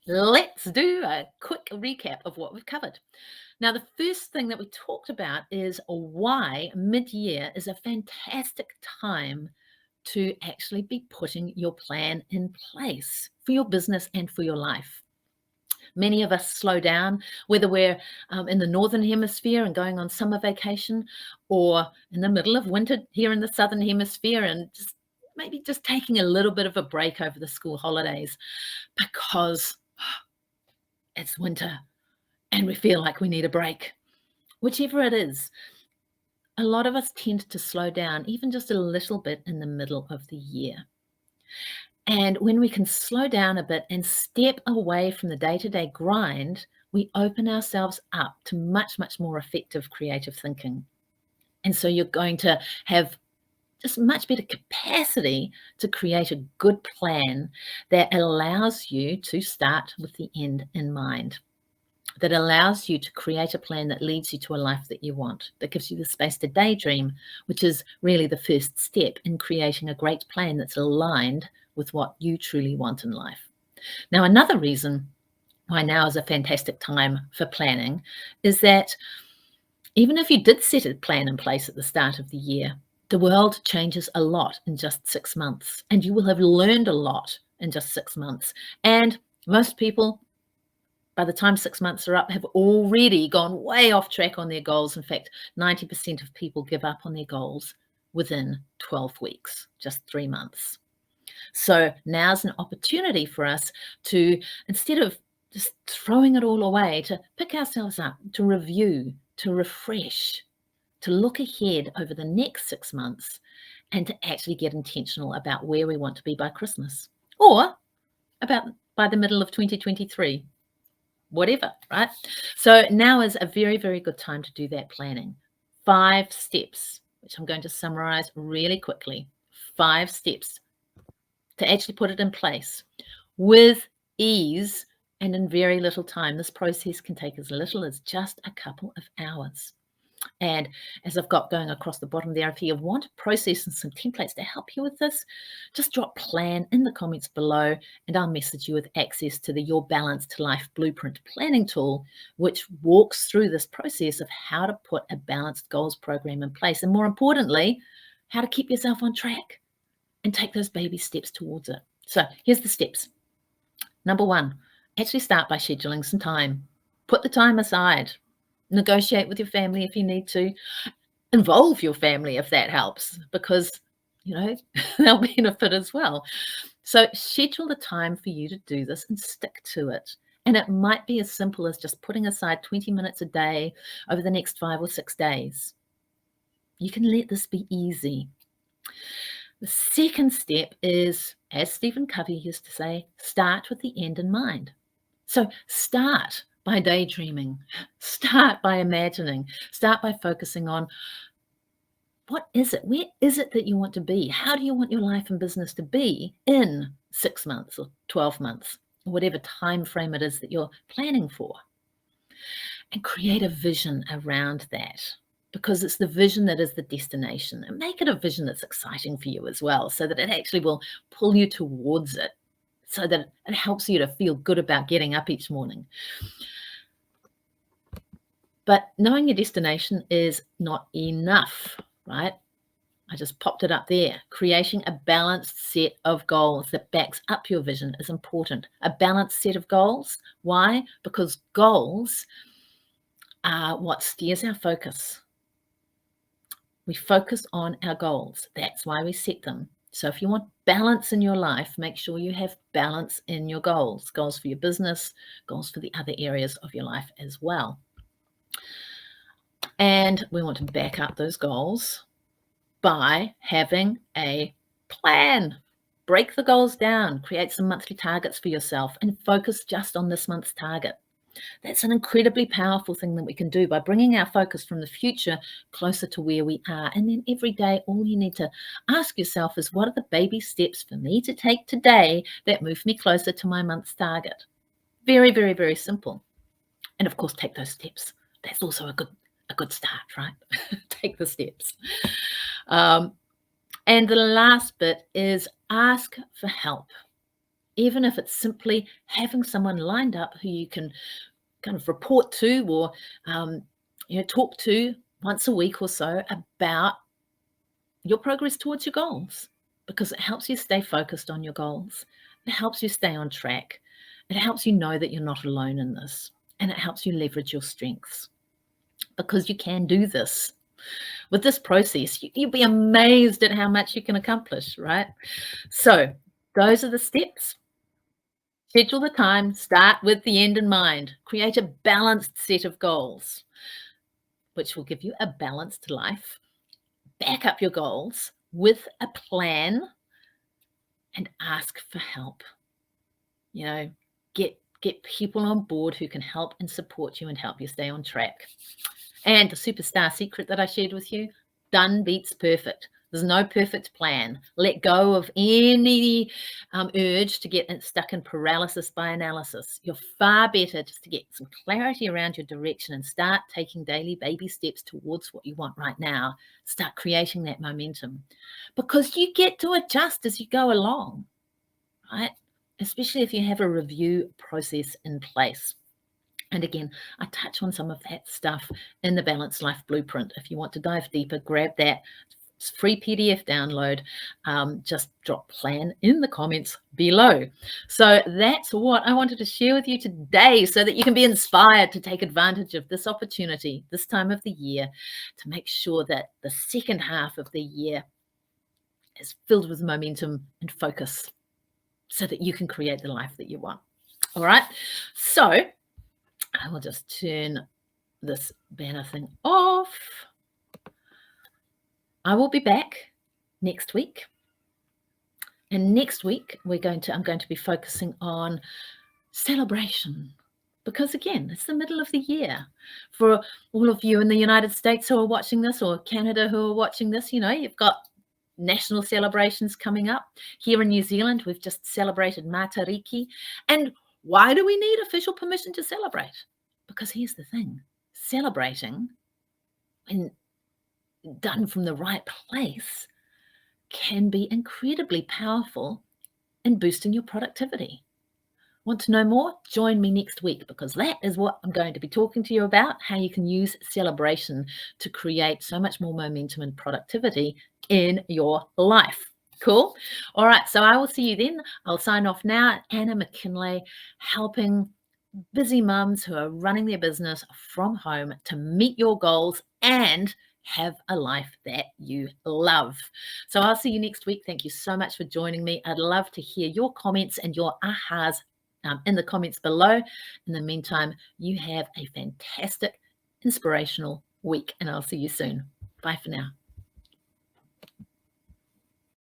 let's do a quick recap of what we've covered. Now, the first thing that we talked about is why mid-year is a fantastic time to actually be putting your plan in place for your business and for your life. Many of us slow down, whether we're in the Northern Hemisphere and going on summer vacation, or in the middle of winter here in the Southern Hemisphere and just maybe just taking a little bit of a break over the school holidays because it's winter and we feel like we need a break. Whichever it is, a lot of us tend to slow down even just a little bit in the middle of the year. And when we can slow down a bit and step away from the day-to-day grind, we open ourselves up to much, much more effective creative thinking. And so you're going to have just much better capacity to create a good plan that allows you to start with the end in mind, that allows you to create a plan that leads you to a life that you want, that gives you the space to daydream, which is really the first step in creating a great plan that's aligned with what you truly want in life. Now, another reason why now is a fantastic time for planning is that even if you did set a plan in place at the start of the year, the world changes a lot in just 6 months, and you will have learned a lot in just 6 months. And most people, by the time 6 months are up, have already gone way off track on their goals. In fact, 90% of people give up on their goals within 12 weeks, just 3 months. So now's an opportunity for us to, instead of just throwing it all away, to pick ourselves up, to review, to refresh, to look ahead over the next 6 months and to actually get intentional about where we want to be by Christmas or about by the middle of 2023, whatever, right? So now is a very, very good time to do that planning. 5 steps, which I'm going to summarize really quickly. 5 steps to actually put it in place with ease and in very little time. This process can take as little as just a couple of hours. And as I've got going across the bottom there, if you want a process and some templates to help you with this, just drop plan in the comments below and I'll message you with access to the Your Balanced Life Blueprint planning tool, which walks through this process of how to put a balanced goals program in place. And more importantly, how to keep yourself on track and take those baby steps towards it. So here's the steps. Number 1, actually start by scheduling some time. Put the time aside. Negotiate with your family if you need to. Involve your family if that helps, because, they'll benefit as well. So schedule the time for you to do this and stick to it. And it might be as simple as just putting aside 20 minutes a day over the next 5 or 6 days. You can let this be easy. The second step is, as Stephen Covey used to say, start with the end in mind. So start by daydreaming, start by imagining, start by focusing on what is it? Where is it that you want to be? How do you want your life and business to be in 6 months or 12 months, or whatever time frame it is that you're planning for? And create a vision around that, because it's the vision that is the destination. And make it a vision that's exciting for you as well, so that it actually will pull you towards it, so that it helps you to feel good about getting up each morning. But knowing your destination is not enough, right? I just popped it up there. Creating a balanced set of goals that backs up your vision is important. A balanced set of goals. Why? Because goals are what steers our focus. We focus on our goals. That's why we set them. So if you want balance in your life, make sure you have balance in your goals. Goals for your business, goals for the other areas of your life as well. And we want to back up those goals by having a plan. Break the goals down, create some monthly targets for yourself and focus just on this month's target. That's an incredibly powerful thing that we can do by bringing our focus from the future closer to where we are. And then every day, all you need to ask yourself is, what are the baby steps for me to take today that move me closer to my month's target? Very, very, very simple. And of course, take those steps. That's also a good start, right? Take the steps. And the last bit is ask for help. even if it's simply having someone lined up who you can kind of report to or talk to once a week or so about your progress towards your goals, because it helps you stay focused on your goals. It helps you stay on track. It helps you know that you're not alone in this, and it helps you leverage your strengths, because you can do this. With this process, you'll be amazed at how much you can accomplish, right? So those are the steps. Schedule the time, start with the end in mind, create a balanced set of goals, which will give you a balanced life. Back up your goals with a plan and ask for help. Get people on board who can help and support you and help you stay on track. And the superstar secret that I shared with you, done beats perfect. There's no perfect plan. Let go of any urge to get stuck in paralysis by analysis. You're far better just to get some clarity around your direction and start taking daily baby steps towards what you want right now. Start creating that momentum, because you get to adjust as you go along, right? Especially if you have a review process in place. And again, I touch on some of that stuff in the Balanced Life Blueprint. If you want to dive deeper, grab that. It's free PDF download. Just drop plan in the comments below. So that's what I wanted to share with you today, so that you can be inspired to take advantage of this opportunity this time of the year to make sure that the second half of the year is filled with momentum and focus, so that you can create the life that you want. All right. So I will just turn this banner thing off. I will be back next week. And next week I'm going to be focusing on celebration, because again, it's the middle of the year. For all of you in the United States who are watching this, or Canada who are watching this, you've got national celebrations coming up. Here in New Zealand, we've just celebrated Matariki. And why do we need official permission to celebrate? Because here's the thing, celebrating, when done from the right place, can be incredibly powerful in boosting your productivity. Want to know more? Join me next week, because that is what I'm going to be talking to you about, how you can use celebration to create so much more momentum and productivity in your life. Cool. All right. So I will see you then. I'll sign off now. Anna McKinlay, helping busy mums who are running their business from home to meet your goals and have a life that you love. So I'll see you next week. Thank you so much for joining me. I'd love to hear your comments and your ahas in the comments below. In the meantime, you have a fantastic, inspirational week, and I'll see you soon. Bye for now.